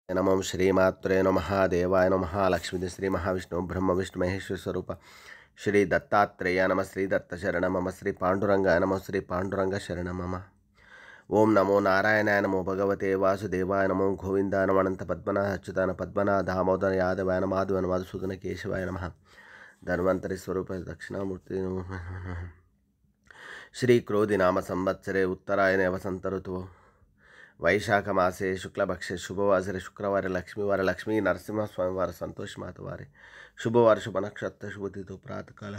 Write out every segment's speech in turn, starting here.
नमः श्रीमात्रे नमः देवाय नमः लक्ष्मी श्री महाविष्णु ब्रह्म विष्णु महेश्वर स्वरूप श्री दत्तात्रेय नमः श्री दत्त शरण मम श्री पांडुरंगाय नमः श्री पांडुरंग शरण मम ओं नमो नारायणाय नमो भगवते वासुदेवाय नमो गोविंदाय नमो अनंत पद्मनाभ अच्युताय पद्मनाभ दामोदर यादवाय नमः माधवाय नमः मधुसूदन केशवाय नमः धन्वंतरि स्वरूप दक्षिणामूर्ति श्री क्रोधि नाम संवत्सरे उत्तरायणे वसंत ऋतु वैशाख मासे शुक्लपक्षे शुभवासरे शुक्रवार लक्ष्मीवार लक्ष्मी नरसिंह स्वामीवार संतोष मातवारे शुभवार शुभ नक्षत्र शुभतिथि प्रातः काल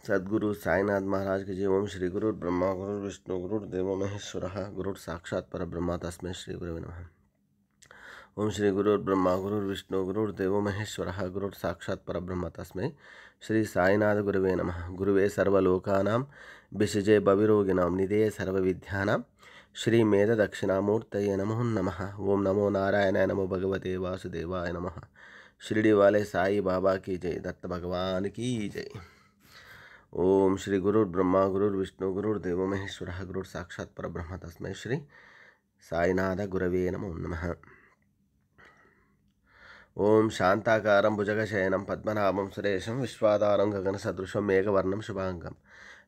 सद्गुरु साईनाथ महाराज की जय। ओम श्री गुरु ब्रह्मा गुरु विष्णु गुरु देवो महेश्वर गुरु साक्षात् परब्रह्म तस्मै श्री गुरुवे नमः। ओम श्री गुरु ब्रह्मा गुरु विष्णु गुरु देवो महेश्वर गुरु साक्षात् परब्रह्म तस्मै श्री साईनाथ गुरुवे नमः। गुरुवे सर्वलोकानां विषजे भविरोगिणां निधये सर्वविद्यानां श्री मेध दक्षिणामूर्तये नमो नमः। ओम नमो नारायणाय नमो भगवते वासुदेवाय नमः। शिरडी वाले साई बाबा की जय, दत्त भगवान की जय। ओम श्री गुरु ब्रह्मा गुरु विष्णु गुरु देवो महेश्वर गुरु साक्षात् परब्रह्म तस्मै श्री साईनाथ गुरवे नमो नमः। ओम शांताकारं भुजगशयनं पद्मनाभं सुरेशं विश्वाधारं गगनसदृशं मेघवर्णं शुभांगं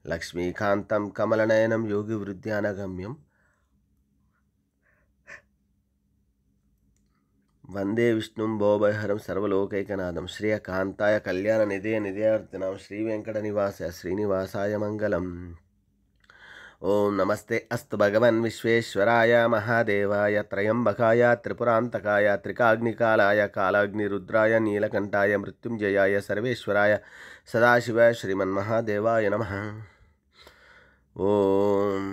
लक्ष्मीकान्तं कमलनयनं योगिवृद्ध्यानगम्यं वंदे विष्णुं भवभयहरं सर्वलोकैकनाथं श्रियकान्ताय कल्याणनिधये निधयार्थिनां श्रीवेङ्कटनिवासाय श्रीनिवासाय मङ्गलम्। ओम नमस्ते अस्तु भगवन् विश्वेश्वराय महादेवाय त्रयंबकाय त्रिपुरांतकाय त्रिकाग्निकालाय कालाग्निरुद्राय नीलकंठाय मृत्युंजयाय सर्वेश्वराय सदाशिवाय श्रीमन्महादेवाय नमः। ओम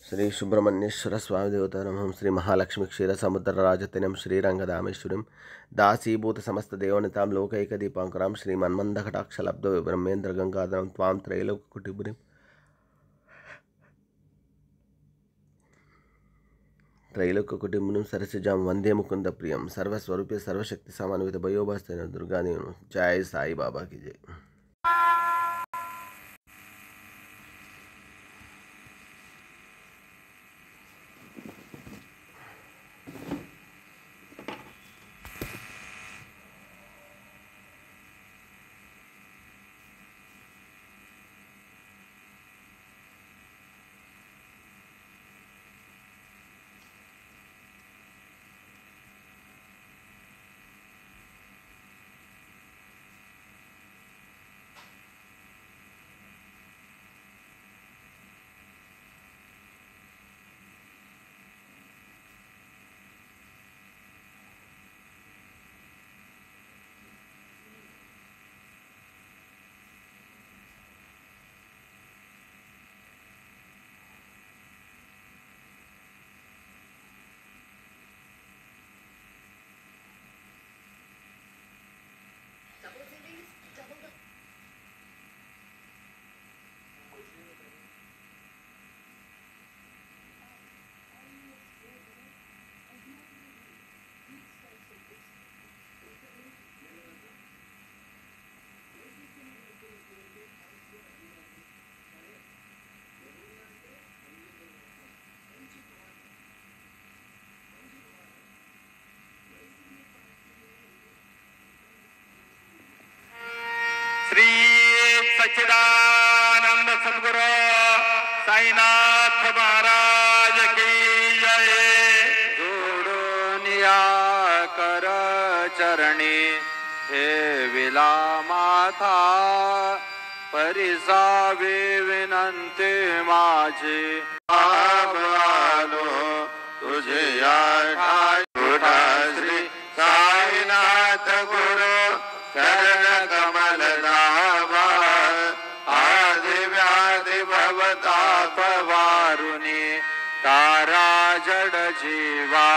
श्री सुब्रह्मण्येश्वर स्वामी देवता नमः। श्री महालक्ष्मी क्षीर समुद्र राजतिनम श्रीरंगदामेश्वरीं दासीभूत समस्त देवनितां लोकैकदीपांकरां श्री मन्मन्दकटाक्षलब्ध ब्रह्मेन्द्र गंगाधरं त्वां त्रैलोक्यकुटुम्बिनीं सरसिजां वंदे मुकुंद प्रियं सर्वस्वरूपे सर्वशक्ति समन्वित भयोभास्तेन दुर्गा देवी। जय साई बाबा की जय। श्री सच्चिदानंद सद्गुरु साईनाथ महाराज की जय। जोडोनिया कर चरणी हे विला माथा परिसावे विनंती माझी आलो तुझे उठा श्री साईनाथ गुरु शरण कमल नावा आदि व्याधि भवताप वारुणी तारा जड जीवा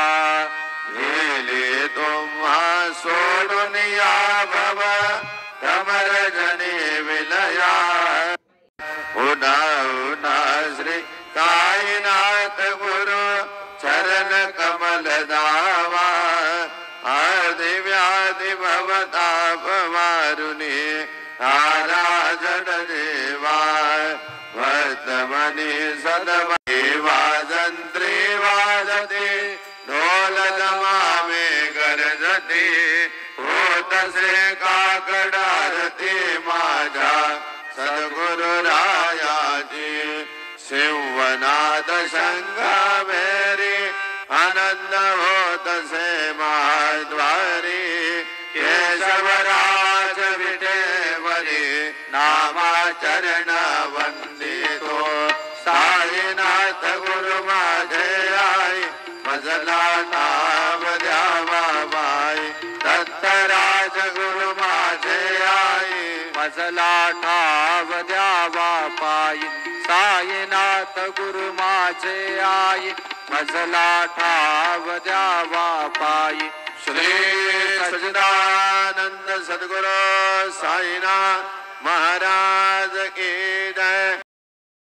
गेले तुम्हा सोडून या भव कमर जने विलया उठा उठा श्री साईनाथ गुरु चरण कमल दावा आदि व्याधि भवताप वारुणी तारा जड मनी सदमनी वाजंत्री वाजते ढोल दमामे गरजते होत से काकडारती माझ्या सद्गुरु रायाची शिवनाद शंगामेरी आनंद होत से महाद्वारी केशवराज विटेवरी नामाचरण वंदितो साईनाथ गुरु माझे आई मजला नाम द्यावा बाई दत्तराज गुरु माझे आई मजला ठाव द्यावा पायी साईनाथ गुरु माझे आई मजला ठाव द्यावा पायी श्री सच्चिदानंद सद्गुरु साईनाथ महाराज की जय।